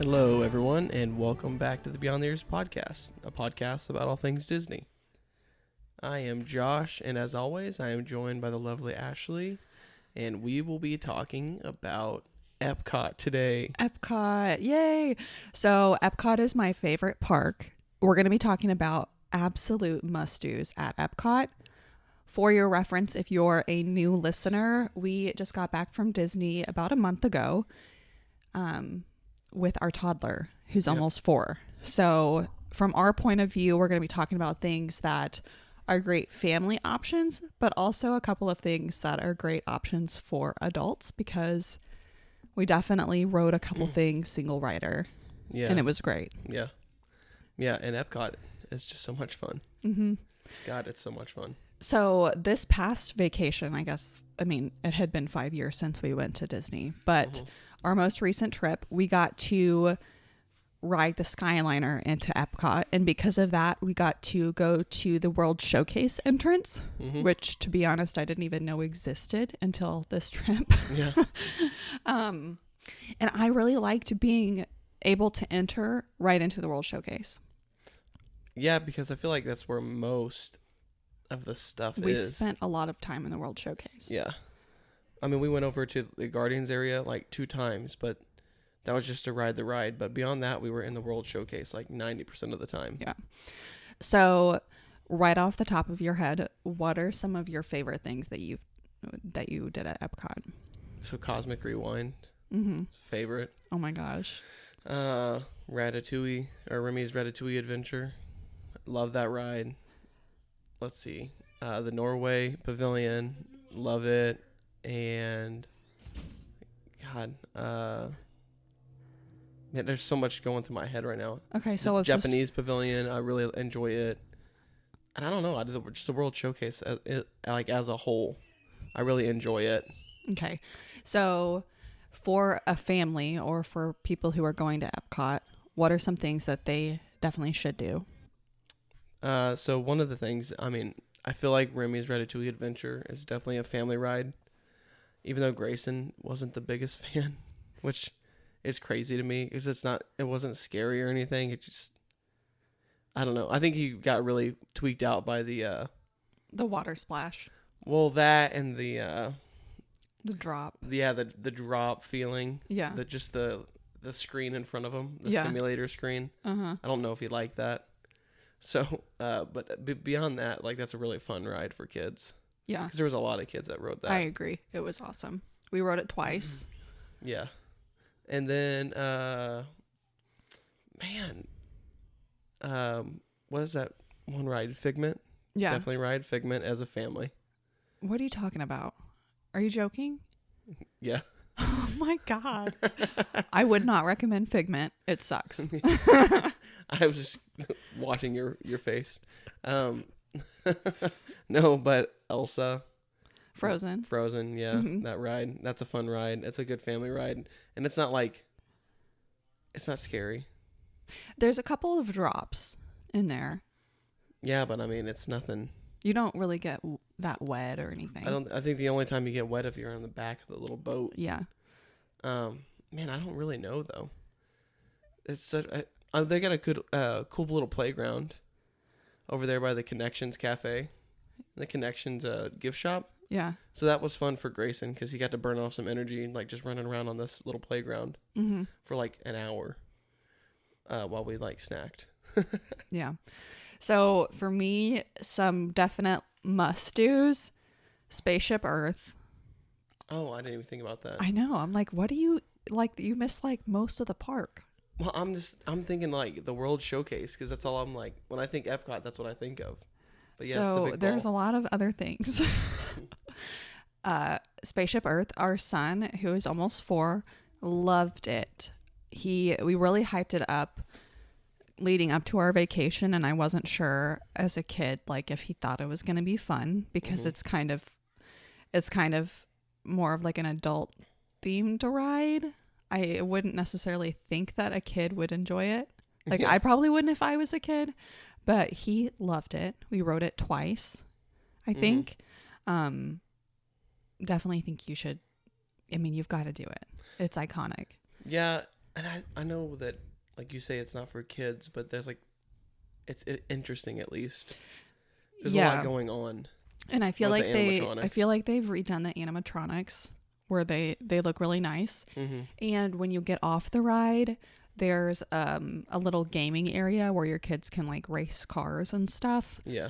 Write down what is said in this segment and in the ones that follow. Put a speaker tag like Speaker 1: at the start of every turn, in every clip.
Speaker 1: Hello, everyone, and welcome back to the Beyond the Years podcast, a podcast about all things Disney. I am Josh, and as always, I am joined by the lovely Ashley, and we will be talking about Epcot today.
Speaker 2: Epcot, yay! So Epcot is my favorite park. We're going to be talking about absolute must-dos at Epcot. For your reference, if you're a new listener, we just got back from Disney about a month ago with our toddler, who's almost 4. So from our point of view, we're going to be talking about things that are great family options, but also a couple of things that are great options for adults, because we definitely rode a couple things single rider, and it was great.
Speaker 1: Yeah, and Epcot is just so much fun. God, it's so much fun.
Speaker 2: So this past vacation, it had been 5 years since we went to Disney, but our most recent trip, we got to ride the Skyliner into Epcot. And because of that, we got to go to the World Showcase entrance, which, to be honest, I didn't even know existed until this trip.
Speaker 1: Yeah.
Speaker 2: And I really liked being able to enter right into the World Showcase.
Speaker 1: Yeah, because I feel like that's where most of the stuff is.
Speaker 2: We spent a lot of time in the World Showcase.
Speaker 1: Yeah. I mean, we went over to the Guardians area like 2 times, but that was just to ride the ride. But beyond that, we were in the World Showcase like 90% of the time.
Speaker 2: Yeah. So right off the top of your head, what are some of your favorite things that you did at Epcot?
Speaker 1: So Cosmic Rewind, favorite.
Speaker 2: Oh my gosh.
Speaker 1: Ratatouille, or Remy's Ratatouille Adventure. Love that ride. Let's see. The Norway Pavilion. Love it. And God, man, there's so much going through my head right now.
Speaker 2: Okay, so
Speaker 1: the Japanese Pavilion, I really enjoy it. And I don't know, just the World Showcase as a whole, I really enjoy it.
Speaker 2: Okay, so for a family or for people who are going to Epcot, what are some things that they definitely should do?
Speaker 1: So one of the things, I feel like Remy's Ratatouille Adventure is definitely a family ride. Even though Grayson wasn't the biggest fan, which is crazy to me because it wasn't scary or anything. It just, I don't know. I think he got really tweaked out by the
Speaker 2: water splash.
Speaker 1: Well, that and the
Speaker 2: drop.
Speaker 1: Yeah, the drop feeling.
Speaker 2: Yeah.
Speaker 1: The screen in front of him, the simulator screen. I don't know if he liked that. So, but beyond that, like, that's a really fun ride for kids.
Speaker 2: Yeah.
Speaker 1: Because there was a lot of kids that rode that.
Speaker 2: I agree. It was awesome. We rode it twice.
Speaker 1: Yeah. And then, what is that one ride? Figment?
Speaker 2: Yeah.
Speaker 1: Definitely ride Figment as a family.
Speaker 2: What are you talking about? Are you joking?
Speaker 1: Yeah.
Speaker 2: Oh my God. I would not recommend Figment. It sucks.
Speaker 1: I was just watching your face. No, but Elsa.
Speaker 2: Frozen,
Speaker 1: yeah. That ride. That's a fun ride. It's a good family ride. And it's not scary.
Speaker 2: There's a couple of drops in there.
Speaker 1: Yeah, but it's nothing.
Speaker 2: You don't really get that wet or anything.
Speaker 1: I think the only time you get wet if you're on the back of the little boat.
Speaker 2: Yeah.
Speaker 1: Man, I don't really know though. It's they got a good, cool little playground over there by the Connections Cafe, the Connections gift shop.
Speaker 2: Yeah.
Speaker 1: So that was fun for Grayson because he got to burn off some energy, like just running around on this little playground for like an hour while we like snacked.
Speaker 2: Yeah. So for me, some definite must-dos: Spaceship Earth.
Speaker 1: Oh, I didn't even think about that.
Speaker 2: I know. I'm like, what do you like? You missed like most of the park.
Speaker 1: Well, I'm thinking like the World Showcase because that's all I'm like. When I think Epcot, that's what I think of. But yes,
Speaker 2: so there's a lot of other things. Spaceship Earth, our son, who is almost 4, loved it. We really hyped it up leading up to our vacation, and I wasn't sure as a kid like if he thought it was going to be fun because it's kind of more of like an adult themed ride. I wouldn't necessarily think that a kid would enjoy it. Like I probably wouldn't if I was a kid, but he loved it. We rode it twice, I think. Definitely think you should. I mean, you've got to do it. It's iconic.
Speaker 1: Yeah. And I know that, like you say, it's not for kids, but there's like, it's interesting at least. There's a lot going on.
Speaker 2: And I feel like they've redone the animatronics where they look really nice.
Speaker 1: Mm-hmm.
Speaker 2: And when you get off the ride, there's a little gaming area where your kids can like race cars and stuff.
Speaker 1: Yeah.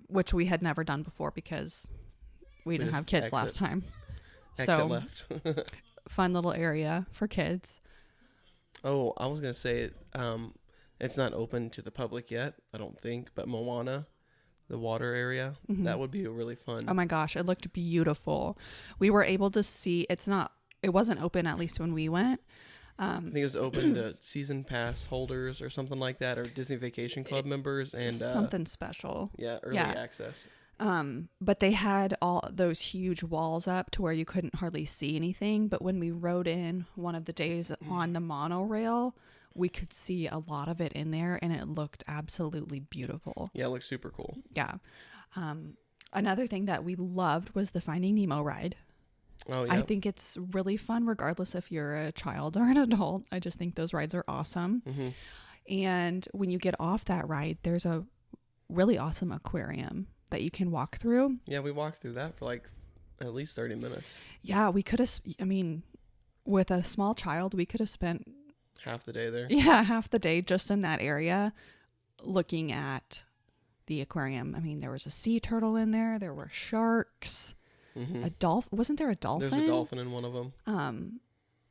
Speaker 2: Which we had never done before because we didn't have kids last time.
Speaker 1: Exit left.
Speaker 2: Fun little area for kids.
Speaker 1: Oh, I was gonna say, it's not open to the public yet, I don't think, but Moana, the water area, that would be really fun.
Speaker 2: Oh my gosh, it looked beautiful. We were able to see, it wasn't open at least when we went.
Speaker 1: I think it was open to season pass holders or something like that, or Disney Vacation Club members, and
Speaker 2: something special.
Speaker 1: Yeah, early access.
Speaker 2: But they had all those huge walls up to where you couldn't hardly see anything. But when we rode in one of the days on the monorail, we could see a lot of it in there, and it looked absolutely beautiful.
Speaker 1: Yeah, it looked super cool.
Speaker 2: Yeah. Another thing that we loved was the Finding Nemo ride.
Speaker 1: Oh, yeah.
Speaker 2: I think it's really fun regardless if you're a child or an adult. I just think those rides are awesome.
Speaker 1: Mm-hmm.
Speaker 2: And when you get off that ride, there's a really awesome aquarium that you can walk through.
Speaker 1: Yeah, we walked through that for like at least 30 minutes.
Speaker 2: Yeah, we could have, with a small child, we could have spent
Speaker 1: half the day there.
Speaker 2: Yeah, half the day just in that area looking at the aquarium. I mean, there was a sea turtle in there. There were sharks.
Speaker 1: Mm-hmm.
Speaker 2: A dolphin. Wasn't there a dolphin?
Speaker 1: There's a dolphin in one of them.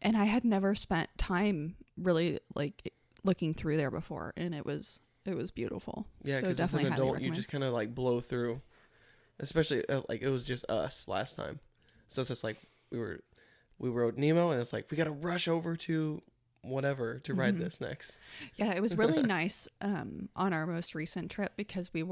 Speaker 2: And I had never spent time really like looking through there before, and it was beautiful.
Speaker 1: Yeah, because as an adult, you just kind of like blow through, especially like it was just us last time. So it's just like we rode Nemo, and it's like we got to rush over to whatever to ride this next.
Speaker 2: Yeah, it was really nice on our most recent trip because we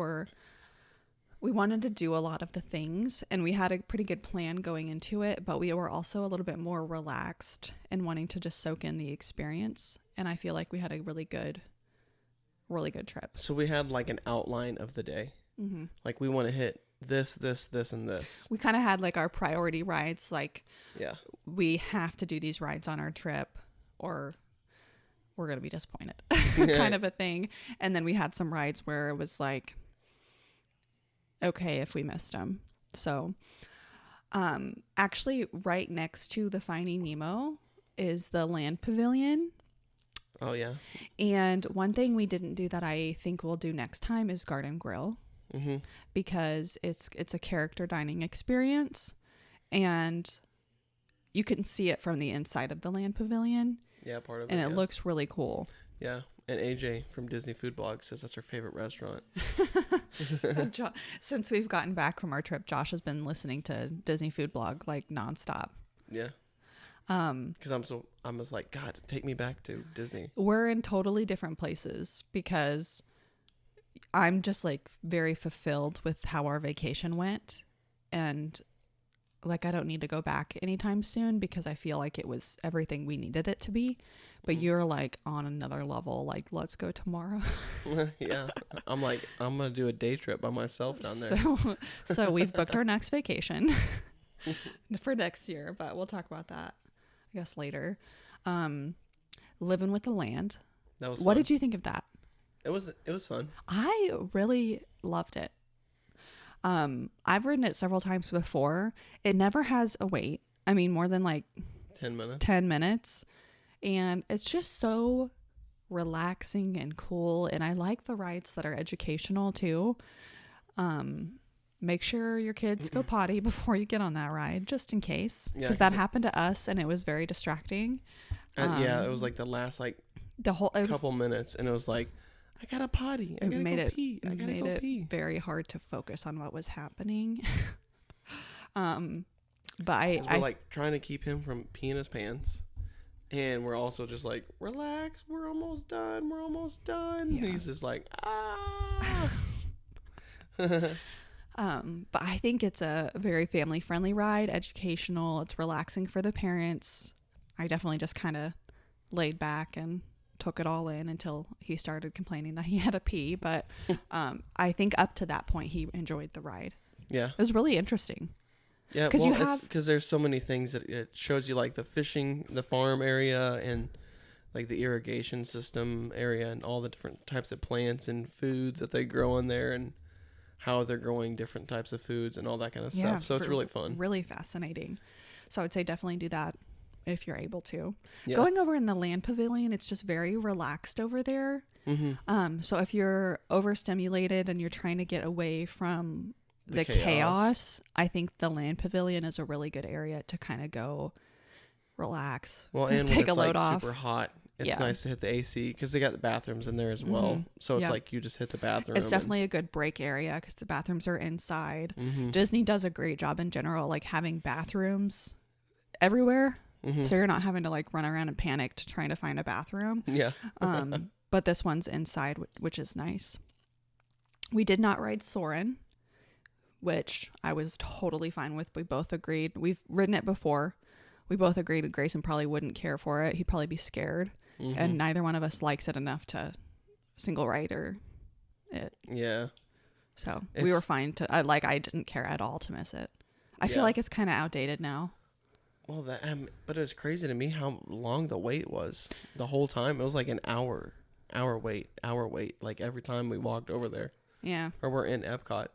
Speaker 2: wanted to do a lot of the things, and we had a pretty good plan going into it, but we were also a little bit more relaxed and wanting to just soak in the experience. And I feel like we had a really good trip.
Speaker 1: So we had like an outline of the day. Mm-hmm. Like we want to hit this, and this.
Speaker 2: We kind of had like our priority rides. Like,
Speaker 1: yeah,
Speaker 2: we have to do these rides on our trip or we're going to be disappointed kind of a thing. And then we had some rides where it was like, okay, if we missed them. So, actually right next to the Finding Nemo is the Land Pavilion.
Speaker 1: Oh yeah.
Speaker 2: And one thing we didn't do that I think we'll do next time is Garden Grill. Mm-hmm. Because it's a character dining experience, and you can see it from the inside of the Land Pavilion.
Speaker 1: Yeah, part of it.
Speaker 2: And it looks really cool.
Speaker 1: Yeah. And AJ from Disney Food Blog says that's her favorite restaurant.
Speaker 2: Since we've gotten back from our trip, Josh has been listening to Disney Food Blog like nonstop.
Speaker 1: Yeah. Because I'm just like, God, take me back to Disney.
Speaker 2: We're in totally different places because I'm just like very fulfilled with how our vacation went, and like I don't need to go back anytime soon because I feel like it was everything we needed it to be. But you're like on another level, like let's go tomorrow.
Speaker 1: Yeah, I'm like I'm gonna do a day trip by myself down there.
Speaker 2: So we've booked our next vacation for next year, but we'll talk about that I guess later. Living with the Land.
Speaker 1: That was
Speaker 2: what
Speaker 1: fun.
Speaker 2: did you think of that?
Speaker 1: It was fun.
Speaker 2: I really loved it. I've ridden it several times before. It never has a wait. I mean, more than like
Speaker 1: 10 minutes.
Speaker 2: 10 minutes. And it's just so relaxing and cool. And I like the rides that are educational too. Make sure your kids go potty before you get on that ride, just in case. Because that happened to us and it was very distracting.
Speaker 1: Yeah, it was like the last like couple minutes, and it was like, I got a potty. I gotta go pee. I gotta go pee.
Speaker 2: Very hard to focus on what was happening. But
Speaker 1: we're like trying to keep him from peeing his pants, and we're also just like, relax. We're almost done. We're almost done. Yeah. And he's just like, ah.
Speaker 2: But I think it's a very family friendly ride, educational. It's relaxing for the parents. I definitely just kind of laid back and took it all in until he started complaining that he had to pee. But I think up to that point, he enjoyed the ride. Yeah. It was really interesting.
Speaker 1: Yeah, because there's so many things that it shows you, like the fishing, the farm area, and like the irrigation system area and all the different types of plants and foods that they grow in there and how they're growing different types of foods and all that kind of stuff. So it's really fun.
Speaker 2: Really fascinating. So I would say definitely do that if you're able to.
Speaker 1: Yeah.
Speaker 2: Going over in the land pavilion, it's just very relaxed over there. So if you're overstimulated and you're trying to get away from the chaos, I think the land pavilion is a really good area to kind of go relax.
Speaker 1: Well, and
Speaker 2: take
Speaker 1: when it's
Speaker 2: a load
Speaker 1: like
Speaker 2: off.
Speaker 1: super hot, it's nice to hit the AC because they got the bathrooms in there as well. So it's like you just hit the bathroom.
Speaker 2: It's definitely a good break area because the bathrooms are inside.
Speaker 1: Mm-hmm.
Speaker 2: Disney does a great job in general, like having bathrooms everywhere. So you're not having to like run around and panic to trying to find a bathroom.
Speaker 1: Yeah.
Speaker 2: But this one's inside, which is nice. We did not ride Soarin', which I was totally fine with. We both agreed. We've ridden it before. We both agreed that Grayson probably wouldn't care for it. He'd probably be scared. And neither one of us likes it enough to single rider it.
Speaker 1: Yeah.
Speaker 2: So we were fine to, I didn't care at all to miss it. I feel like it's kind of outdated now.
Speaker 1: Well, but it was crazy to me how long the wait was the whole time. It was like an hour wait, like every time we walked over there.
Speaker 2: Yeah.
Speaker 1: Or we're in Epcot.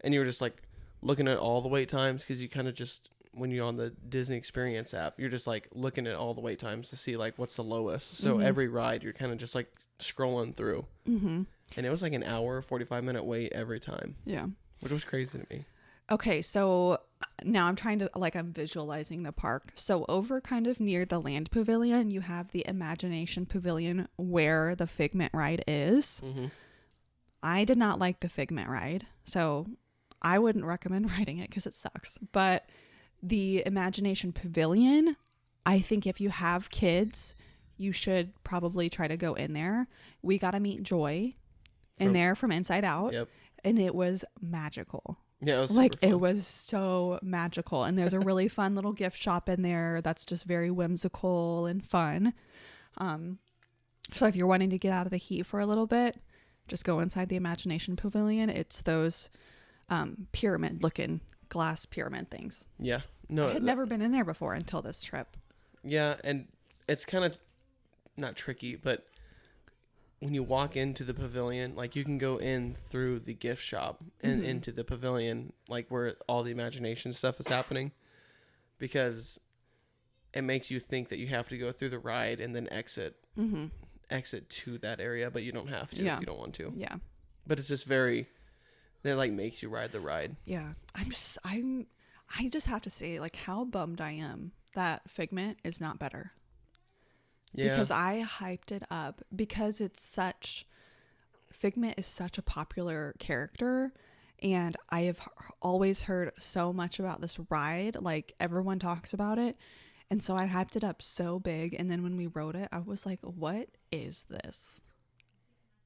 Speaker 1: And you were just like looking at all the wait times because you kind of just, when you're on the Disney Experience app, you're just like looking at all the wait times to see like what's the lowest. So every ride, you're kind of just like scrolling through. And it was like an hour, 45-minute wait every time.
Speaker 2: Yeah.
Speaker 1: Which was crazy to me.
Speaker 2: Okay, so now I'm visualizing the park. So over kind of near the land pavilion, you have the Imagination Pavilion where the Figment ride is. I did not like the Figment ride, so I wouldn't recommend riding it because it sucks. But the Imagination Pavilion, I think if you have kids, you should probably try to go in there. We got to meet Joy in there from Inside Out.
Speaker 1: Yep.
Speaker 2: And it was magical.
Speaker 1: Yeah, it was
Speaker 2: like
Speaker 1: super fun.
Speaker 2: It was so magical. And there's a really fun little gift shop in there that's just very whimsical and fun. So if you're wanting to get out of the heat for a little bit, just go inside the Imagination Pavilion. It's those pyramid looking glass pyramid things.
Speaker 1: Yeah. No,
Speaker 2: I had never been in there before until this trip.
Speaker 1: Yeah, and it's kind of not tricky, but when you walk into the pavilion, like you can go in through the gift shop and into the pavilion, like where all the imagination stuff is happening, because it makes you think that you have to go through the ride and then exit to that area, but you don't have to if you don't want to.
Speaker 2: Yeah.
Speaker 1: But it's just very, that like makes you ride the ride.
Speaker 2: Yeah. I just have to say, like, how bummed I am that Figment is not better. Yeah. Because I hyped it up because Figment is such a popular character, and I have always heard so much about this ride. Like, everyone talks about it. And so I hyped it up so big. And then when we rode it, I was like, what is this?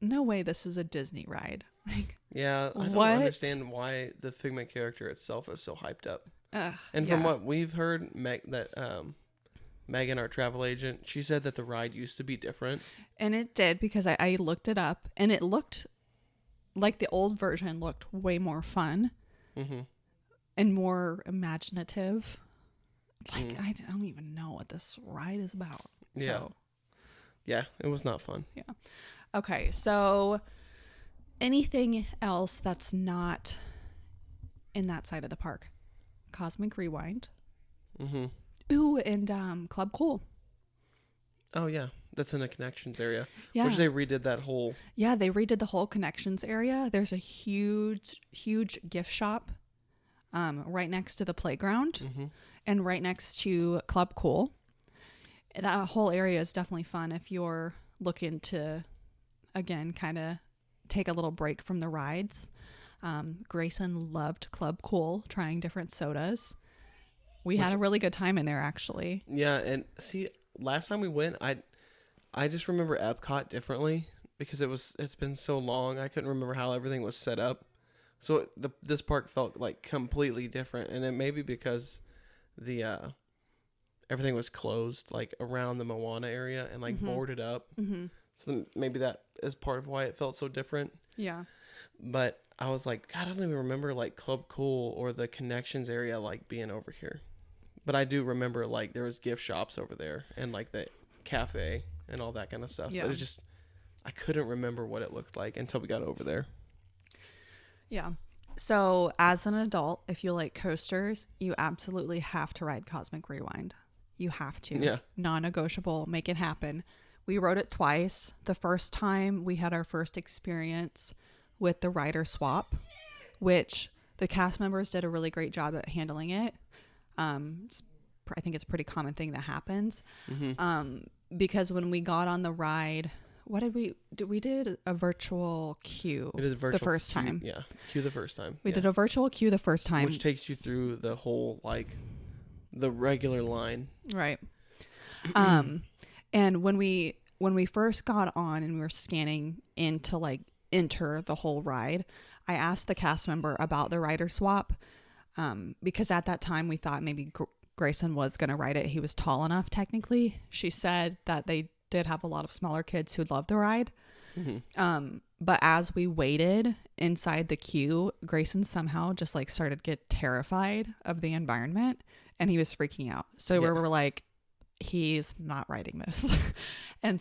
Speaker 2: No way this is a Disney ride. Like,
Speaker 1: yeah, I don't understand why the Figment character itself is so hyped up. And from what we've heard, Megan, our travel agent, she said that the ride used to be different. And
Speaker 2: it did, because I looked it up, and it looked like the old version looked way more fun and more imaginative. Like, I don't even know what this ride is about.
Speaker 1: Yeah.
Speaker 2: So.
Speaker 1: Yeah, it was not fun.
Speaker 2: Yeah. Okay, so anything else that's not in that side of the park? Cosmic Rewind. Ooh, and Club Cool.
Speaker 1: Oh, yeah. That's in the Connections area.
Speaker 2: Yeah.
Speaker 1: Which they redid that whole...
Speaker 2: Yeah, they redid the whole Connections area. There's a huge, huge gift shop right next to the playground and right next to Club Cool. That whole area is definitely fun if you're looking to, again, kind of take a little break from the rides. Grayson loved Club Cool, trying different sodas. We had a really good time in there, actually.
Speaker 1: Yeah, and see, last time we went, I just remember Epcot differently because it's been so long. I couldn't remember how everything was set up. So this park felt like completely different, and it may be because the everything was closed like around the Moana area and like boarded up. So maybe that is part of why it felt so different.
Speaker 2: Yeah.
Speaker 1: But I was like, God, I don't even remember like Club Cool or the Connections area like being over here. But I do remember like there was gift shops over there and like the cafe. and all that kind of stuff.
Speaker 2: Yeah.
Speaker 1: But it's just, I couldn't remember what it looked like until we got over there.
Speaker 2: Yeah. So as an adult, if you like coasters, you absolutely have to ride Cosmic Rewind. You have to.
Speaker 1: Yeah.
Speaker 2: Non-negotiable. Make it happen. We rode it twice. The first time we had our first experience with the rider swap, which the cast members did a really great job at handling it. I think it's a pretty common thing that happens. Because when we got on the ride, what did we do? We did a virtual queue the first time.
Speaker 1: Yeah, queue the first time.
Speaker 2: We did a virtual queue the first time.
Speaker 1: Which takes you through the whole, like, the regular line.
Speaker 2: Right. And when we first got on and we were scanning in to, like, enter the whole ride, I asked the cast member about the rider swap, because at that time we thought maybe Grayson was going to ride it. He was tall enough, technically. She said that they did have a lot of smaller kids who loved the ride. But as we waited inside the queue, Grayson somehow just, like, started to get terrified of the environment, and he was freaking out. So we were like, he's not riding this. And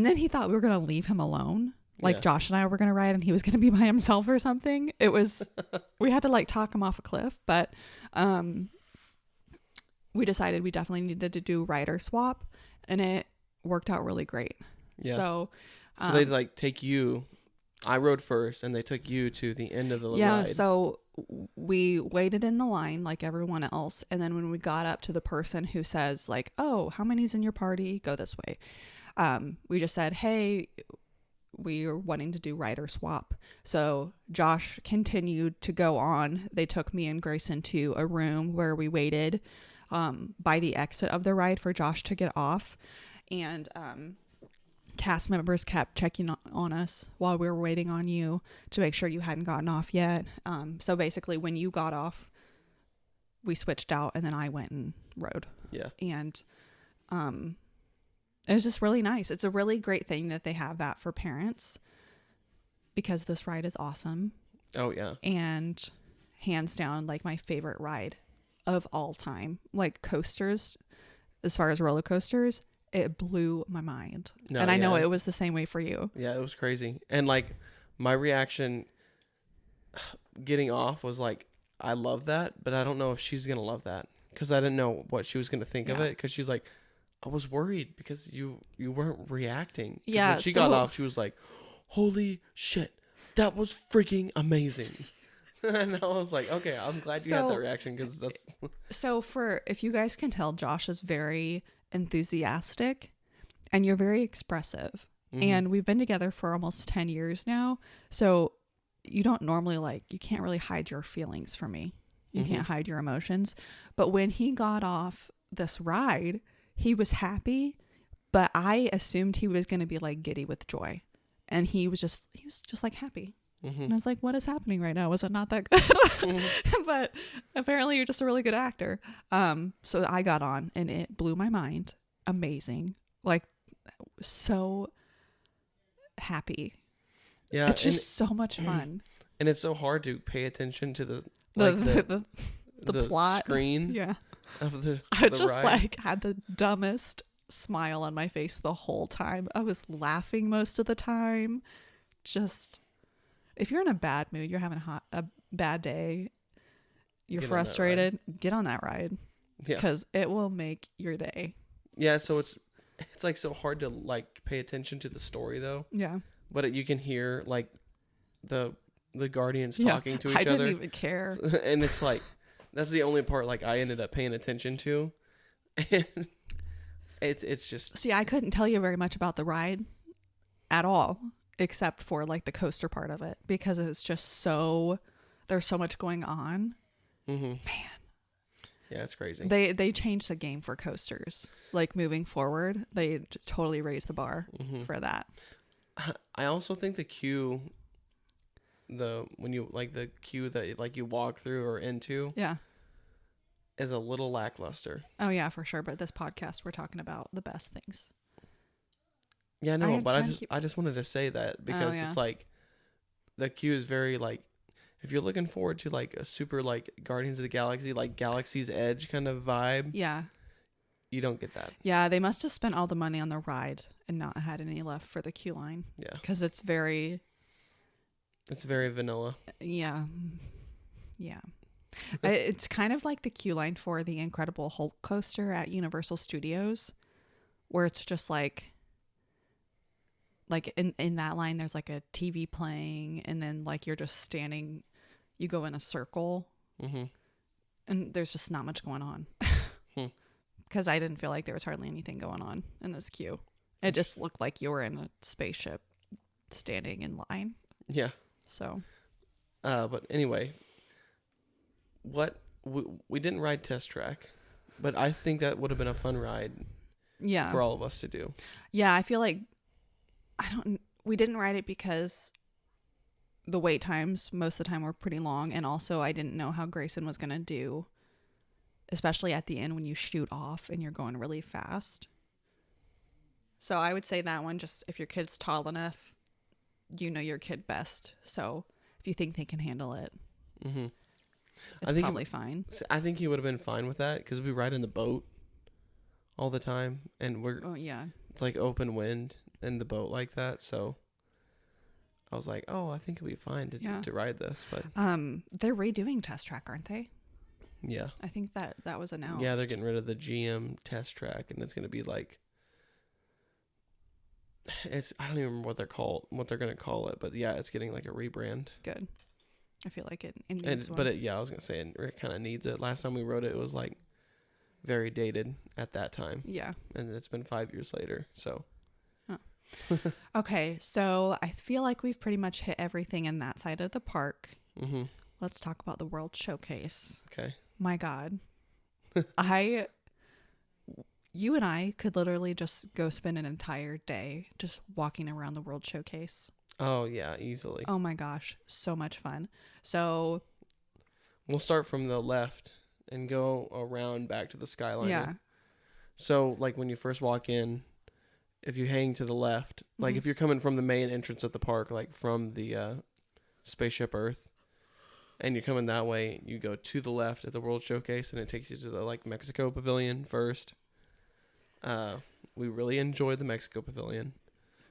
Speaker 2: then he thought we were going to leave him alone. Like, Josh and I were going to ride and he was going to be by himself or something. It was, we had to, like, talk him off a cliff, but we decided we definitely needed to do rider swap, and it worked out really great.
Speaker 1: Yeah.
Speaker 2: So
Speaker 1: they, like, take you, I rode first, and they took you to the end of the ride.
Speaker 2: Yeah, so we waited in the line like everyone else, and then when we got up to the person who says, like, oh, how many's in your party? Go this way. We just said, hey, we are wanting to do rider swap. So Josh continued to go on. They took me and Grayson to a room where we waited by the exit of the ride for Josh to get off. And cast members kept checking on us while we were waiting on you to make sure you hadn't gotten off yet. So basically when you got off, we switched out, and then I went and rode.
Speaker 1: Yeah.
Speaker 2: And it was just really nice. It's a really great thing that they have that for parents, because this ride is awesome.
Speaker 1: Oh, yeah.
Speaker 2: And hands down, like, my favorite ride of all time. Like, coasters, as far as roller coasters, it blew my mind. And I know it was the same way for you.
Speaker 1: Yeah, it was crazy. And, like, my reaction getting off was like, I love that, but I don't know if she's going to love that, because I didn't know what she was going to think of it, because she's like, I was worried because you weren't reacting.
Speaker 2: Yeah.
Speaker 1: When she got off, she was like, holy shit, that was freaking amazing. And I was like, okay, I'm glad you had that reaction, because that's...
Speaker 2: So if you guys can tell, Josh is very enthusiastic and you're very expressive. And we've been together for almost 10 years now. So you don't normally, like, you can't really hide your feelings from me. You can't hide your emotions. But when he got off this ride, he was happy, but I assumed he was going to be, like, giddy with joy. And he was just like happy. And I was like, what is happening right now? Was it not that good? But apparently you're just a really good actor. So I got on and it blew my mind. Amazing. Like, so happy.
Speaker 1: Yeah.
Speaker 2: It's just so much fun.
Speaker 1: And it's so hard to pay attention to the
Speaker 2: plot
Speaker 1: screen.
Speaker 2: Yeah.
Speaker 1: Of the
Speaker 2: I just
Speaker 1: ride.
Speaker 2: like had the dumbest smile on my face the whole time. I was laughing most of the time. Just, if you're in a bad mood, you're having a bad day, you're frustrated, get on that ride. Yeah. Because it will make your day.
Speaker 1: Yeah, so it's like so hard to, like, pay attention to the story, though.
Speaker 2: Yeah.
Speaker 1: But you can hear, like, the guardians talking to each other.
Speaker 2: I didn't even care.
Speaker 1: And it's like, that's the only part, like, I ended up paying attention to. And it's just...
Speaker 2: See, I couldn't tell you very much about the ride at all, except for, like, the coaster part of it, because it's just there's so much going on. Man.
Speaker 1: Yeah, it's crazy.
Speaker 2: They changed the game for coasters. Like, moving forward, they just totally raised the bar for that.
Speaker 1: I also think the queue, when you, like, the queue that, like, you walk through or into, is a little lackluster.
Speaker 2: Oh yeah, for sure. But this podcast, we're talking about the best things.
Speaker 1: Yeah, no, but I just wanted to say that, because it's like, the queue is very, like, if you're looking forward to, like, a super, like, Guardians of the Galaxy, like, Galaxy's Edge kind of vibe.
Speaker 2: Yeah.
Speaker 1: you don't get that.
Speaker 2: Yeah, they must have spent all the money on the ride and not had any left for the queue line.
Speaker 1: Yeah.
Speaker 2: Because it's very
Speaker 1: vanilla.
Speaker 2: Yeah. Yeah. It's kind of like the queue line for the Incredible Hulk coaster at Universal Studios, where it's just like in that line, there's like a TV playing, and then like you're just standing, you go in a circle, and there's just not much going on. Because I didn't feel like there was hardly anything going on in this queue. It just looked like you were in a spaceship standing in line.
Speaker 1: Yeah.
Speaker 2: So.
Speaker 1: But anyway, we didn't ride Test Track, but I think that would have been a fun ride.
Speaker 2: Yeah.
Speaker 1: For all of us to do.
Speaker 2: Yeah, I feel like we didn't ride it because the wait times most of the time were pretty long, and also I didn't know how Grayson was going to do, especially at the end when you shoot off and you're going really fast. So I would say that one, just if your kid's tall enough, you know your kid best. So if you think they can handle it, it's probably fine.
Speaker 1: I think he would have been fine with that because we ride in the boat all the time, and it's like open wind in the boat like that. So I was like, I think it'll be fine to ride this. But
Speaker 2: they're redoing Test Track, aren't they?
Speaker 1: Yeah,
Speaker 2: I think that was announced.
Speaker 1: Yeah, they're getting rid of the GM Test Track, and it's going to be like, I don't even remember what they're going to call it, but yeah, it's getting like a rebrand.
Speaker 2: Good. I feel like it needs one.
Speaker 1: But I was going to say it kind of needs it. Last time we rode it was like very dated at that time.
Speaker 2: Yeah.
Speaker 1: And it's been 5 years later, so.
Speaker 2: Okay, so I feel like we've pretty much hit everything in that side of the park. Let's talk about the World Showcase.
Speaker 1: Okay.
Speaker 2: My God. You and I could literally just go spend an entire day just walking around the World Showcase.
Speaker 1: Oh, yeah, easily.
Speaker 2: Oh my gosh, so much fun. So
Speaker 1: we'll start from the left and go around back to the Skyliner.
Speaker 2: Yeah.
Speaker 1: So, like, when you first walk in, if you hang to the left, like if you're coming from the main entrance of the park, like from the Spaceship Earth, and you're coming that way, you go to the left at the World Showcase, and it takes you to the like Mexico Pavilion first. We really enjoyed the Mexico Pavilion,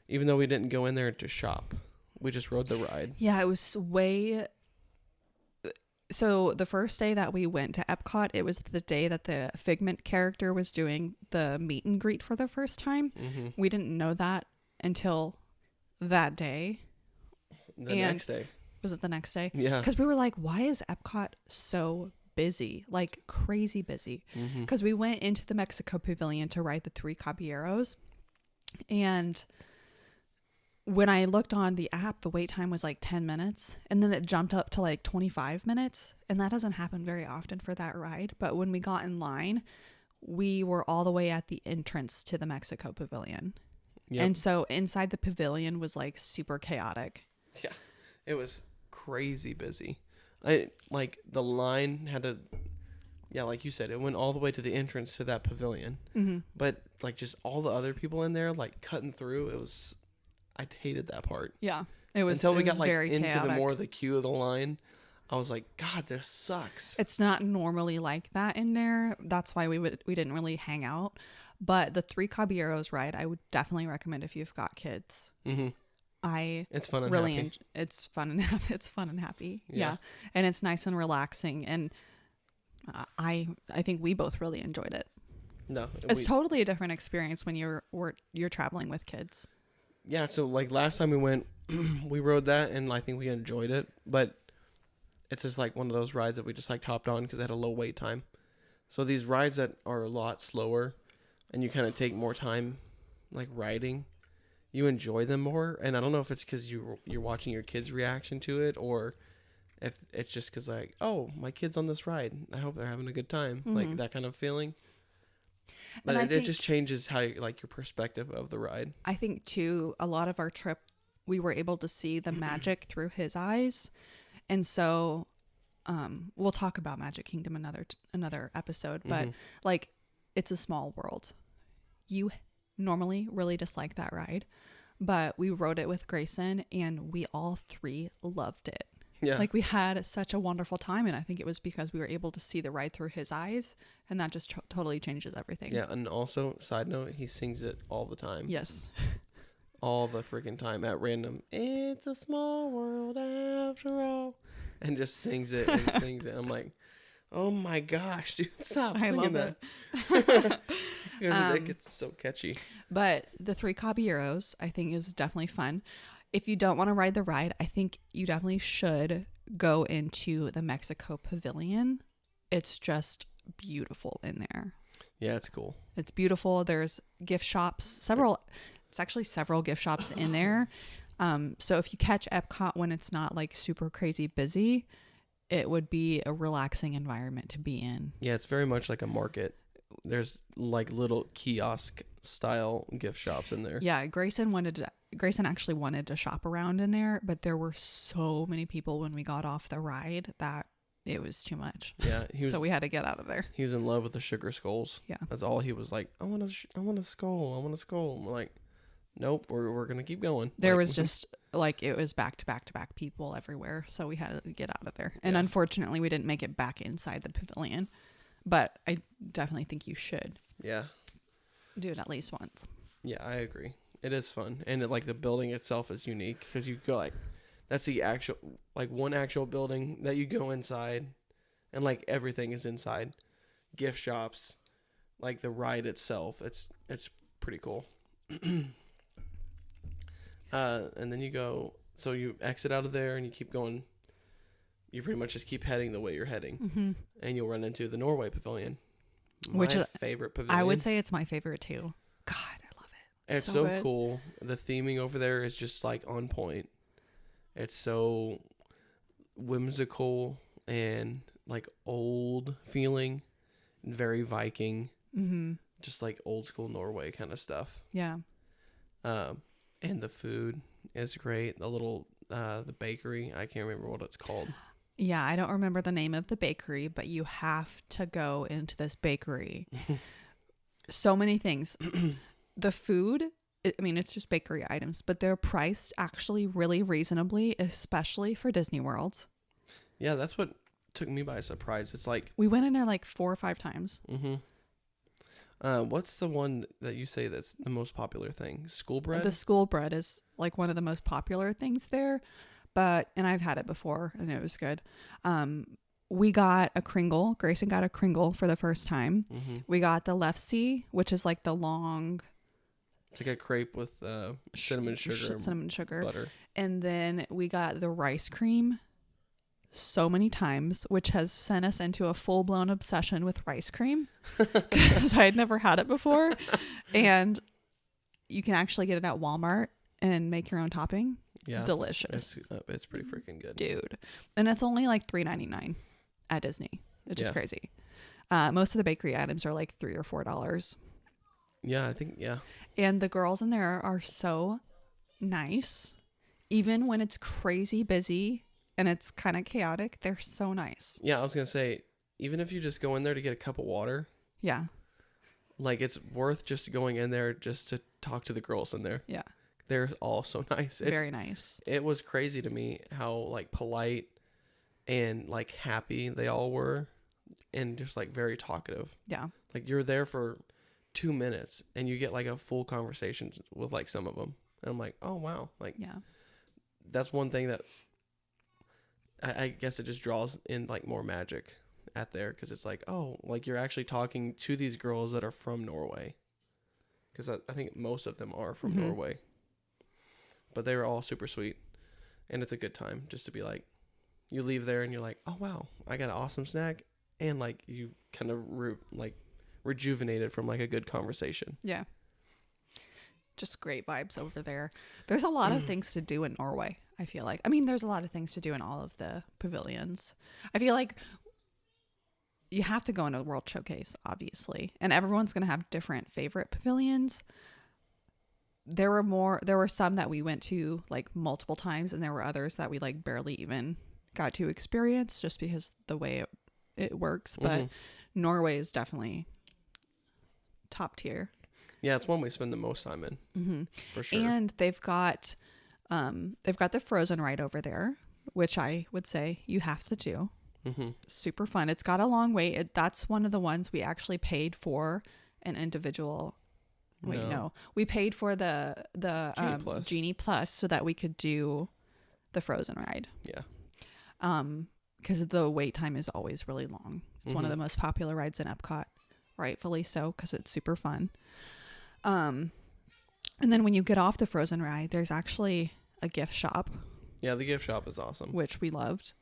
Speaker 1: even though we didn't go in there to shop. We just rode the ride.
Speaker 2: Yeah, it was way. So the first day that we went to Epcot, it was the day that the Figment character was doing the meet and greet for the first time. We didn't know that until that day.
Speaker 1: Next day.
Speaker 2: Was it the next day?
Speaker 1: Yeah.
Speaker 2: Because we were like, why is Epcot so busy? Like crazy busy. Because we went into the Mexico Pavilion to ride the Three Caballeros. And when I looked on the app, the wait time was like 10 minutes, and then it jumped up to like 25 minutes. And that doesn't happen very often for that ride. But when we got in line, we were all the way at the entrance to the Mexico Pavilion. Yep. And so inside the pavilion was like super chaotic.
Speaker 1: Yeah, it was crazy busy. Like the line had to, like you said, it went all the way to the entrance to that pavilion. But like just all the other people in there, like cutting through, I hated that part.
Speaker 2: Yeah, it was
Speaker 1: until we got like
Speaker 2: very
Speaker 1: into
Speaker 2: chaotic.
Speaker 1: the more of the queue of the line. I was like, God, this sucks.
Speaker 2: It's not normally like that in there. That's why we didn't really hang out. But the Three Caballeros ride, I would definitely recommend if you've got kids.
Speaker 1: It's fun and
Speaker 2: really
Speaker 1: happy.
Speaker 2: It's fun and happy. It's fun and happy. Yeah, and it's nice and relaxing. And I think we both really enjoyed it.
Speaker 1: No,
Speaker 2: it's totally a different experience when you're traveling with kids.
Speaker 1: Yeah, so like last time we went, we rode that, and I think we enjoyed it. But it's just like one of those rides that we just like hopped on because it had a low wait time. So these rides that are a lot slower, and you kind of take more time, like riding, you enjoy them more. And I don't know if it's because you're watching your kid's reaction to it, or if it's just because like, oh, my kid's on this ride, I hope they're having a good time, like that kind of feeling. But it just changes how like your perspective of the ride. I
Speaker 2: think too, a lot of our trip, we were able to see the magic through his eyes, and so we'll talk about Magic Kingdom another episode. But like, it's a small world. You normally really dislike that ride, but we rode it with Grayson, and we all three loved it.
Speaker 1: Yeah.
Speaker 2: Like, we had such a wonderful time, and I think it was because we were able to see the ride through his eyes, and that just totally changes everything.
Speaker 1: Yeah, and also, side note, he sings it all the time.
Speaker 2: Yes.
Speaker 1: All the freaking time at random. It's a small world after all. And just sings it and sings it. I'm like, oh my gosh, dude, stop
Speaker 2: I
Speaker 1: singing
Speaker 2: love
Speaker 1: that.
Speaker 2: it.
Speaker 1: Because it gets so catchy.
Speaker 2: But the Three Caballeros, I think, is definitely fun. If you don't want to ride the ride, I think you definitely should go into the Mexico Pavilion. It's just beautiful in there.
Speaker 1: Yeah, it's cool.
Speaker 2: It's beautiful. There's gift shops, it's actually several gift shops in there. So if you catch Epcot when it's not like super crazy busy, it would be a relaxing environment to be in.
Speaker 1: Yeah, it's very much like a market. There's like little kiosk style gift shops in there.
Speaker 2: Yeah, Grayson actually wanted to shop around in there, but there were so many people when we got off the ride that it was too much.
Speaker 1: Yeah,
Speaker 2: so we had to get out of there.
Speaker 1: He was in love with the sugar skulls.
Speaker 2: Yeah,
Speaker 1: that's all he was like. I want a skull. I want a skull. I'm like, nope, we're gonna keep going.
Speaker 2: There was just like, it was back to back to back people everywhere, so we had to get out of there. And unfortunately, we didn't make it back inside the pavilion, but I definitely think you should.
Speaker 1: Yeah,
Speaker 2: do it at least once.
Speaker 1: Yeah, I agree. It is fun, and like the building itself is unique because you go like, that's the actual like one actual building that you go inside, and like everything is inside, gift shops, like the ride itself. It's pretty cool. And then you go, so you exit out of there and you keep going. You pretty much just keep heading the way you're heading, and you'll run into the Norway Pavilion,
Speaker 2: which is
Speaker 1: favorite pavilion.
Speaker 2: I would say it's my favorite too. God, I love it.
Speaker 1: It's so cool. The theming over there is just like on point. It's so whimsical and like old feeling, very Viking, just like old school Norway kind of stuff.
Speaker 2: Yeah.
Speaker 1: And the food is great. The bakery, I can't remember what it's called.
Speaker 2: Yeah, I don't remember the name of the bakery, but you have to go into this bakery. So many things. The food, it's just bakery items, but they're priced actually really reasonably, especially for Disney World.
Speaker 1: Yeah, that's what took me by surprise. It's like,
Speaker 2: we went in there like 4 or 5 times.
Speaker 1: What's the one that you say that's the most popular thing? School bread?
Speaker 2: The school bread is like one of the most popular things there, and I've had it before and it was good. We got a Kringle. Grayson got a Kringle for the first time. We got the lefse, which is like the long...
Speaker 1: It's like a crepe with cinnamon sugar, butter.
Speaker 2: And then we got the rice cream so many times, which has sent us into a full-blown obsession with rice cream because I had never had it before. And you can actually get it at Walmart and make your own topping. Yeah, delicious.
Speaker 1: It's pretty freaking good,
Speaker 2: dude. And it's only like $3.99 at Disney, which is crazy. Most of the bakery items are like $3 or $4.
Speaker 1: Yeah, I think, yeah.
Speaker 2: And the girls in there are so nice. Even when it's crazy busy and it's kind of chaotic, they're so nice.
Speaker 1: Yeah, I was going to say, even if you just go in there to get a cup of water.
Speaker 2: Yeah.
Speaker 1: Like, it's worth just going in there just to talk to the girls in there.
Speaker 2: Yeah.
Speaker 1: They're all so nice.
Speaker 2: Very nice.
Speaker 1: It was crazy to me how, like, polite and, like, happy they all were. And just, like, very talkative.
Speaker 2: Yeah.
Speaker 1: Like, you're there for 2 minutes and you get like a full conversation with like some of them, and I'm like, oh wow, like, yeah, that's one thing that I guess it just draws in like more magic at there, because it's like, oh, like you're actually talking to these girls that are from Norway, because I think most of them are from Norway, but they were all super sweet, and it's a good time just to be like, you leave there and you're like, oh wow, I got an awesome snack, and like you kind of rejuvenated from like a good conversation.
Speaker 2: Yeah. Just great vibes over there. There's a lot of things to do in Norway, I feel like. There's a lot of things to do in all of the pavilions. I feel like you have to go into the World Showcase, obviously, and everyone's going to have different favorite pavilions. There were some that we went to like multiple times, and there were others that we like barely even got to experience just because the way it works. But Norway is definitely top tier.
Speaker 1: Yeah, it's one we spend the most time in, for sure.
Speaker 2: And they've got the Frozen ride over there, which I would say you have to do.
Speaker 1: Mm-hmm.
Speaker 2: Super fun. It's got a long wait. That's one of the ones we actually paid for an individual. Wait, no. We paid for the Genie Plus so that we could do the Frozen ride.
Speaker 1: Yeah.
Speaker 2: Because the wait time is always really long. It's one of the most popular rides in Epcot, rightfully so, because it's super fun. And then when you get off the Frozen ride, there's actually a gift shop.
Speaker 1: Yeah, the gift shop is awesome.
Speaker 2: Which we loved.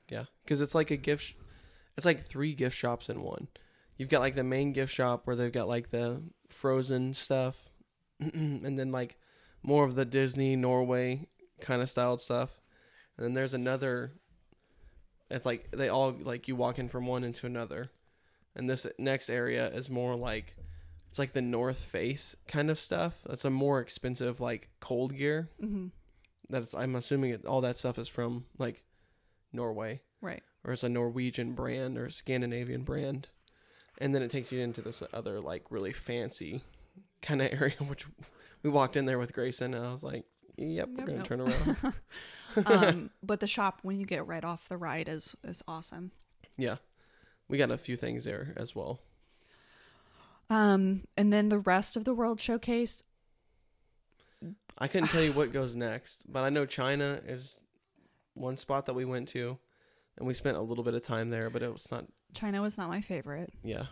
Speaker 1: Yeah, because it's like it's like 3 gift shops in one. You've got like the main gift shop where they've got like the Frozen stuff, and then like more of the Disney Norway kind of styled stuff, and then there's another. It's like they all like you walk in from one into another, and this next area is more like it's like the North Face kind of stuff. That's a more expensive like cold gear.
Speaker 2: Mm-hmm.
Speaker 1: I'm assuming all that stuff is from like Norway,
Speaker 2: right?
Speaker 1: Or it's a Norwegian brand or a Scandinavian brand. And then it takes you into this other, like, really fancy kind of area, which we walked in there with Grayson, and I was like, yep, we're going to turn around.
Speaker 2: But the shop, when you get right off the ride, is awesome.
Speaker 1: Yeah. We got a few things there as well.
Speaker 2: And then the rest of the World Showcase.
Speaker 1: I couldn't tell you what goes next, but I know China is one spot that we went to, and we spent a little bit of time there, but it was not...
Speaker 2: China was not my favorite.
Speaker 1: Yeah.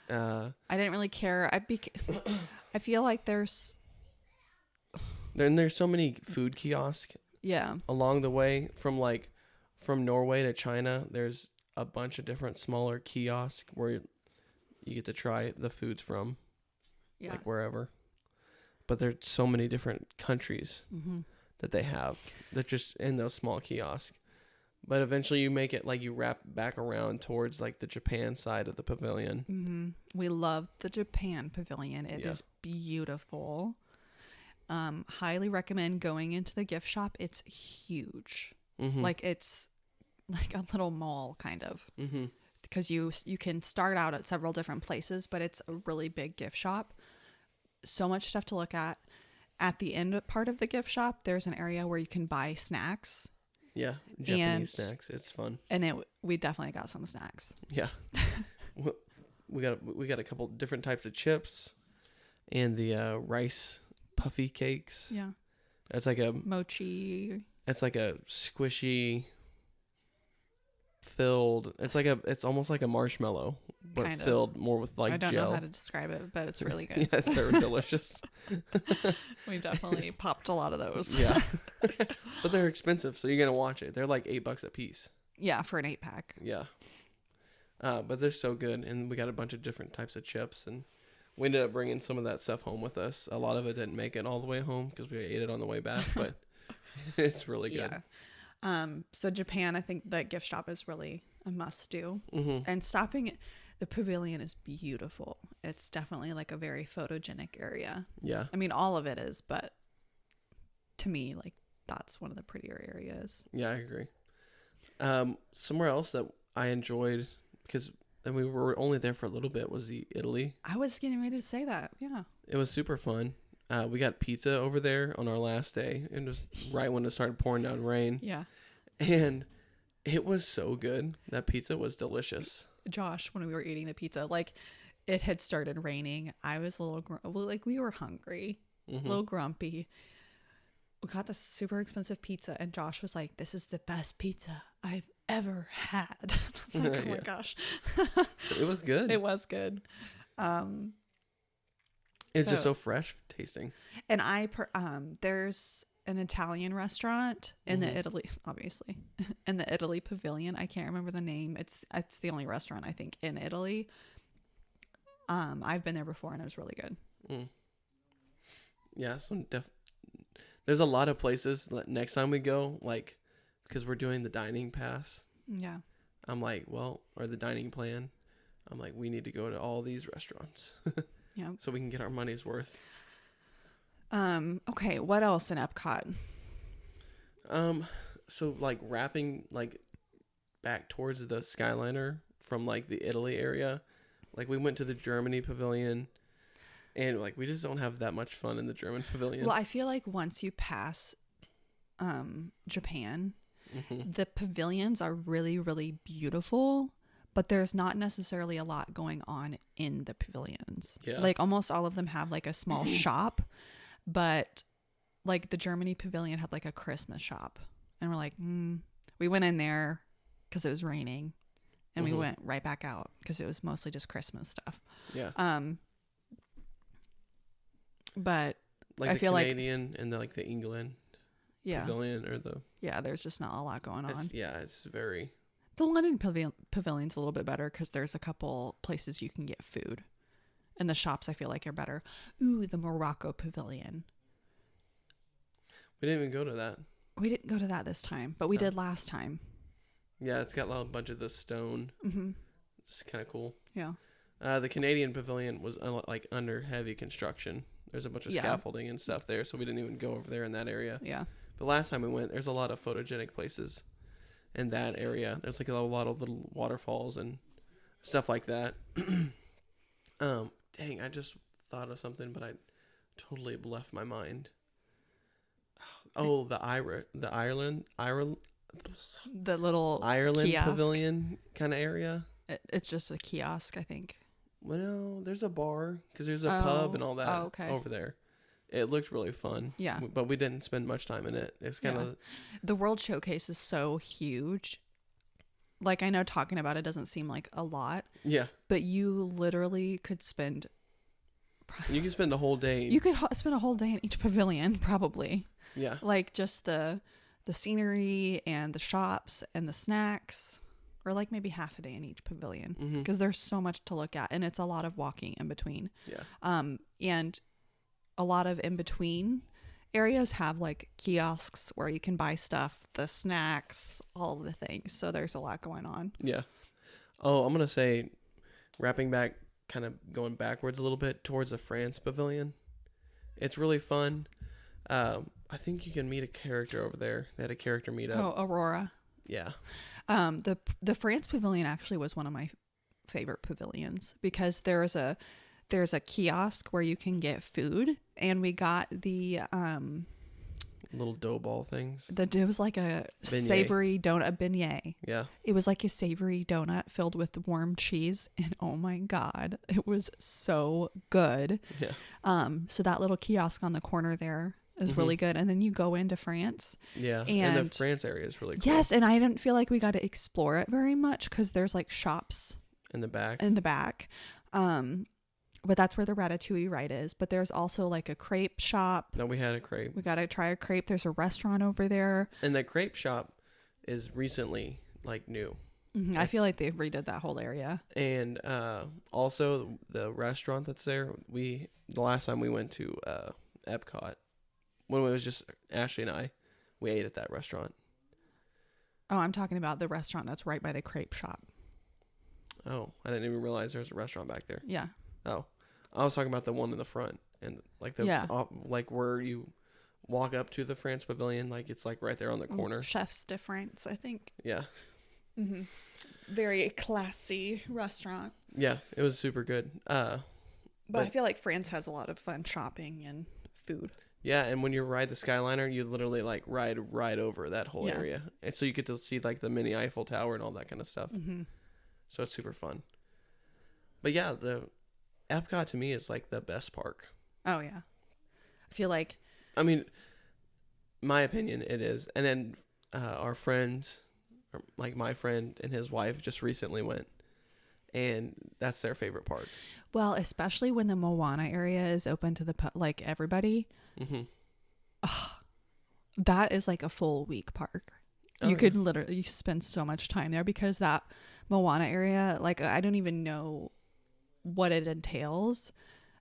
Speaker 2: I didn't really care. I feel like there's
Speaker 1: so many food kiosks.
Speaker 2: Yeah.
Speaker 1: Along the way from Norway to China, there's a bunch of different smaller kiosks where you get to try the foods from, like wherever. But there's so many different countries that they have that just in those small kiosks. But eventually you make it like you wrap back around towards like the Japan side of the pavilion.
Speaker 2: Mm-hmm. We love the Japan pavilion. It is beautiful. Highly recommend going into the gift shop. It's huge. Mm-hmm. Like it's like a little mall kind of. Mm-hmm. Because you can start out at several different places, but it's a really big gift shop. So much stuff to look at. At the end part of the gift shop, there's an area where you can buy snacks.
Speaker 1: Yeah, Japanese snacks. It's fun.
Speaker 2: And we definitely got some snacks.
Speaker 1: Yeah. we got a couple different types of chips and the rice puffy cakes.
Speaker 2: Yeah.
Speaker 1: It's like a
Speaker 2: mochi.
Speaker 1: It's like a squishy filled. It's almost like a marshmallow, but kind filled more with like gel.
Speaker 2: I don't know how to describe it, but it's really good.
Speaker 1: Yes, they're delicious.
Speaker 2: We definitely popped a lot of those.
Speaker 1: Yeah. But they're expensive, so you're going to watch it. They're like $8 a piece.
Speaker 2: Yeah, for an 8-pack.
Speaker 1: Yeah. But they're so good, and we got a bunch of different types of chips, and we ended up bringing some of that stuff home with us. A lot of it didn't make it all the way home because we ate it on the way back, but it's really good.
Speaker 2: Yeah. So Japan, I think the gift shop is really a must do. Mm-hmm. And stopping at the pavilion is beautiful. It's definitely like a very photogenic area.
Speaker 1: Yeah.
Speaker 2: I mean, all of it is, but to me, like that's one of the prettier areas.
Speaker 1: Yeah, I agree. Somewhere else that I enjoyed because we were only there for a little bit was the Italy.
Speaker 2: I was getting ready to say that. Yeah.
Speaker 1: It was super fun. We got pizza over there on our last day. It was right when it started pouring down rain.
Speaker 2: Yeah.
Speaker 1: And it was so good. That pizza was delicious.
Speaker 2: Josh, when we were eating the pizza, like it had started raining. I was a little, like we were hungry, a little grumpy. We got this super expensive pizza and Josh was like, this is the best pizza I've ever had. I'm like, oh my gosh.
Speaker 1: It was good.
Speaker 2: It was good.
Speaker 1: It's just so fresh tasting.
Speaker 2: And there's an Italian restaurant in the Italy, obviously, in the Italy pavilion. I can't remember the name. It's the only restaurant I think in Italy. I've been there before and it was really good.
Speaker 1: Mm. Yeah, so there's a lot of places that next time we go, like, because we're doing the dining pass.
Speaker 2: Yeah.
Speaker 1: I'm like, or the dining plan. I'm like, we need to go to all these restaurants.
Speaker 2: Yeah.
Speaker 1: So we can get our money's worth.
Speaker 2: Okay, what else in Epcot?
Speaker 1: So like wrapping like back towards the Skyliner from like the Italy area, like we went to the Germany pavilion and like we just don't have that much fun in the German pavilion.
Speaker 2: Well, I feel like once you pass Japan, The pavilions are really, really beautiful, but there's not necessarily a lot going on in the pavilions.
Speaker 1: Yeah.
Speaker 2: Like almost all of them have like a small shop, but like the Germany pavilion had like a Christmas shop. And we're like, we went in there because it was raining, and we went right back out because it was mostly just Christmas stuff.
Speaker 1: Yeah.
Speaker 2: But
Speaker 1: Like
Speaker 2: I
Speaker 1: the
Speaker 2: feel
Speaker 1: Canadian and the England pavilion or the
Speaker 2: there's just not a lot going on.
Speaker 1: it's very.
Speaker 2: The London pavilion's a little bit better because there's a couple places you can get food, and the shops I feel like are better. Ooh, the Morocco pavilion.
Speaker 1: We didn't even go to that.
Speaker 2: We didn't go to that this time, but we did last time.
Speaker 1: Yeah, it's got a bunch of the stone. It's kind of cool.
Speaker 2: Yeah.
Speaker 1: The Canadian pavilion was like under heavy construction. There's a bunch of scaffolding and stuff there, so we didn't even go over there in that area.
Speaker 2: Yeah.
Speaker 1: But last time we went, there's a lot of photogenic places in that area. There's like a lot of little waterfalls and stuff like that. Dang, I just thought of something, but I totally left my mind. Oh, the Ireland,
Speaker 2: The little
Speaker 1: Ireland
Speaker 2: kiosk.
Speaker 1: pavilion kind of area.
Speaker 2: It's just a kiosk, I think.
Speaker 1: Well, no, there's a bar because there's a pub and all that over there. It looked really fun.
Speaker 2: Yeah.
Speaker 1: But we didn't spend much time in it. It's kind of...
Speaker 2: The World Showcase is so huge. Like, I know talking about it doesn't seem like a lot.
Speaker 1: Yeah.
Speaker 2: But you literally could spend...
Speaker 1: You could spend a whole day.
Speaker 2: You could spend a whole day in each pavilion, probably.
Speaker 1: Yeah.
Speaker 2: Like, just the scenery and the shops and the snacks. Or like maybe half a day in each pavilion. Because there's so much to look at. And it's a lot of walking in between.
Speaker 1: Yeah.
Speaker 2: And a lot of in between areas have like kiosks where you can buy stuff, the snacks, all of the things. So there's a lot going on.
Speaker 1: Yeah. Oh, I'm going to say, wrapping back, kind of going backwards a little bit towards the France pavilion. It's really fun. I think you can meet a character over there. They had a character meetup.
Speaker 2: Oh, Aurora.
Speaker 1: Yeah.
Speaker 2: The France pavilion actually was one of my favorite pavilions because there's a kiosk where you can get food, and we got the
Speaker 1: little dough ball things.
Speaker 2: It was like a savory donut, a beignet.
Speaker 1: Yeah.
Speaker 2: It was like a savory donut filled with warm cheese, and oh my god, it was so good.
Speaker 1: Yeah.
Speaker 2: So that little kiosk on the corner there is really good, and then you go into France.
Speaker 1: Yeah. And the France area is really cool.
Speaker 2: Yes, and I didn't feel like we got to explore it very much because there's like shops
Speaker 1: in the back.
Speaker 2: But that's where the Ratatouille ride is. But there's also like a crepe shop.
Speaker 1: No, we had a crepe.
Speaker 2: We got to try a crepe. There's a restaurant over there.
Speaker 1: And the crepe shop is recently like new.
Speaker 2: I feel like they've redid that whole area.
Speaker 1: And also the restaurant that's there, the last time we went to Epcot, when it was just Ashley and I, we ate at that restaurant.
Speaker 2: Oh, I'm talking about the restaurant that's right by the crepe shop.
Speaker 1: Oh, I didn't even realize there was a restaurant back there.
Speaker 2: Yeah.
Speaker 1: Oh, I was talking about the one in the front and like like where you walk up to the France pavilion, like it's like right there on the corner.
Speaker 2: Chef's de France, I think.
Speaker 1: Yeah.
Speaker 2: Very classy restaurant.
Speaker 1: Yeah, it was super good.
Speaker 2: But I feel like France has a lot of fun shopping and food.
Speaker 1: Yeah, and when you ride the Skyliner, you literally like ride right over that whole area, and so you get to see like the mini Eiffel Tower and all that kind of stuff. So it's super fun. But yeah, the Epcot to me is like the best park.
Speaker 2: Oh yeah, I feel like.
Speaker 1: I mean, my opinion, it is. And then our friends, like my friend and his wife, just recently went, and that's their favorite park.
Speaker 2: Well, especially when the Moana area is open to the like everybody. That is like a full week park. You could literally spend so much time there because that Moana area, like I don't even know what it entails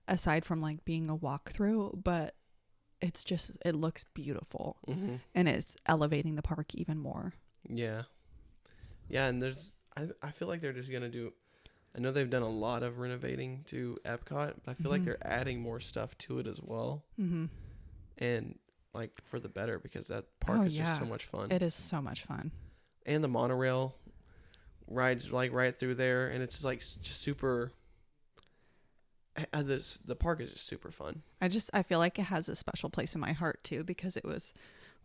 Speaker 2: aside from like being a walkthrough, but it's just, it looks beautiful and it's elevating the park even more.
Speaker 1: Yeah. Yeah. And I feel like they're just going to do, I know they've done a lot of renovating to Epcot, but I feel like they're adding more stuff to it as well. And like for the better, because that park is just so much fun.
Speaker 2: It is so much fun.
Speaker 1: And the monorail rides like right through there, and it's just like just super. The park is just super fun.
Speaker 2: I feel like it has a special place in my heart too because it was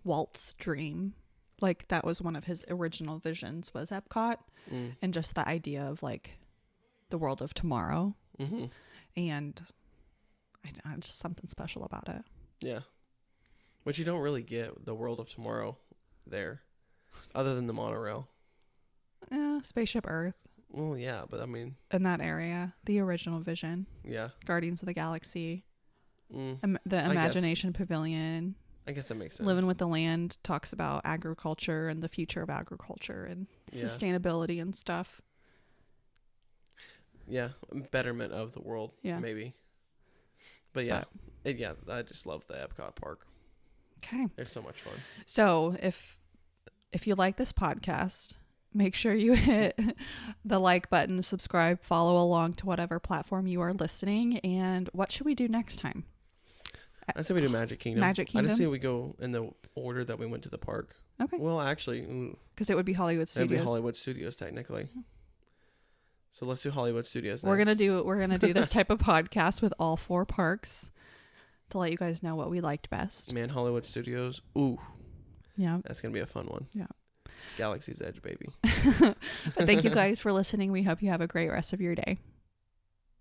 Speaker 2: Walt's dream like that was one of his original visions, was Epcot, and just the idea of like the world of tomorrow.
Speaker 1: Mm-hmm.
Speaker 2: And just something special about it.
Speaker 1: Yeah. Which you don't really get the world of tomorrow there, other than the monorail.
Speaker 2: Spaceship Earth.
Speaker 1: Well, yeah, but I mean,
Speaker 2: In that area, the original vision.
Speaker 1: yeah.
Speaker 2: Guardians of the Galaxy.
Speaker 1: Mm,
Speaker 2: The Imagination Pavilion.
Speaker 1: I guess that makes sense.
Speaker 2: Living with the Land talks about agriculture and the future of agriculture and sustainability and stuff.
Speaker 1: Yeah, betterment of the world, maybe. But yeah, I just love the Epcot park.
Speaker 2: Okay.
Speaker 1: They're so much fun.
Speaker 2: So if you like this podcast, make sure you hit the like button, subscribe, follow along to whatever platform you are listening. And what should we do next time?
Speaker 1: I say we do Magic Kingdom.
Speaker 2: Magic Kingdom?
Speaker 1: I just say we go in the order that we went to the park.
Speaker 2: Okay.
Speaker 1: Well, actually,
Speaker 2: because it would be Hollywood Studios.
Speaker 1: It would be Hollywood Studios technically. So let's do Hollywood Studios next.
Speaker 2: We're gonna do this type of podcast with all 4 parks to let you guys know what we liked best.
Speaker 1: Man, Hollywood Studios. Ooh.
Speaker 2: Yeah.
Speaker 1: That's gonna be a fun one.
Speaker 2: Yeah.
Speaker 1: Galaxy's Edge, baby.
Speaker 2: But thank you guys for listening. We hope you have a great rest of your day.